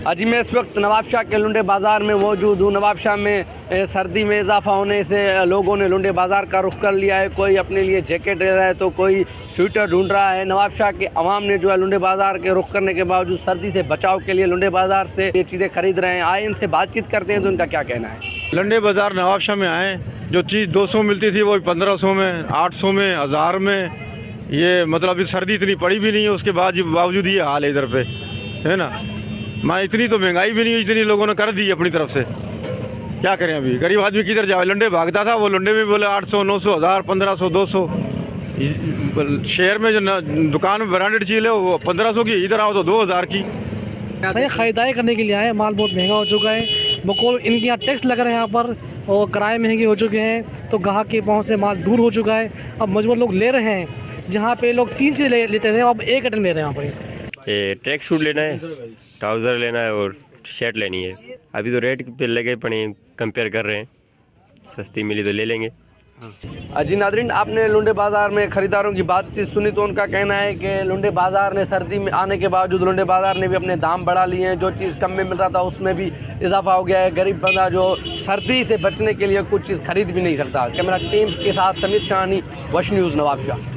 अजी मैं इस वक्त नवाबशाह के लुंडे बाज़ार में मौजूद हूँ। नवाबशाह में सर्दी में इजाफा होने से लोगों ने लुंडे बाज़ार का रुख कर लिया है। कोई अपने लिए जैकेट ले रहा है तो कोई स्वेटर ढूंढ रहा है। नवाबशाह के अवाम ने जो है लुंडे बाज़ार के रुख करने के बावजूद सर्दी से बचाव के लिए लुंडे बाज़ार से ये चीज़ें खरीद रहे हैं। आए इनसे बातचीत करते हैं तो उनका क्या कहना है। लुंडे बाज़ार नवाबशाह में आए, जो चीज़ 200 मिलती थी वो 1500 में, 800 में, 1000 में। ये मतलब अभी सर्दी इतनी पड़ी भी नहीं है, उसके बावजूद ये हाल है इधर पे, है ना। मैं इतनी तो महंगाई भी नहीं है, इतनी लोगों ने कर दी अपनी तरफ से। क्या करें, अभी गरीब आदमी किधर जाए। लुंडे भागता था, वो लुंडे में बोले 800, 900, 1000, 1500, 200। शहर में जो दुकान में ब्रांडेड चीज़ है वो 1500 की, इधर आओ तो 2000 की। सही ख़रीदारी करने के लिए आए। माल बहुत महंगा हो चुका है। बकौल इनके यहाँ टैक्स लग रहे हैं यहाँ पर, और किराए महंगे हो चुके हैं, तो ग्राहक के पहुँच से माल दूर हो चुका है। अब मजबूर लोग ले रहे हैं, जहाँ पे लोग 3 चीज़ लेते थे अब 1 आइटम ले रहे हैं यहाँ पर। ये ट्रैक सूट लेना है, ट्राउज़र लेना है और शर्ट लेनी है। अभी तो रेट पे लगे पड़े कंपेयर कर रहे हैं, सस्ती मिली तो ले लेंगे। अजी नादरीन, आपने लुंडे बाज़ार में ख़रीदारों की बातचीत सुनी तो उनका कहना है कि लुंडे बाज़ार ने सर्दी में आने के बावजूद लुंडे बाज़ार ने भी अपने दाम बढ़ा लिए हैं। जो चीज़ कम में मिल रहा था उसमें भी इजाफा हो गया है। गरीब बंदा जो सर्दी से बचने के लिए कुछ चीज़ खरीद भी नहीं सकता। कैमरा टीम्स के साथ समीर शाहानी, वश न्यूज़, नवाबशाह।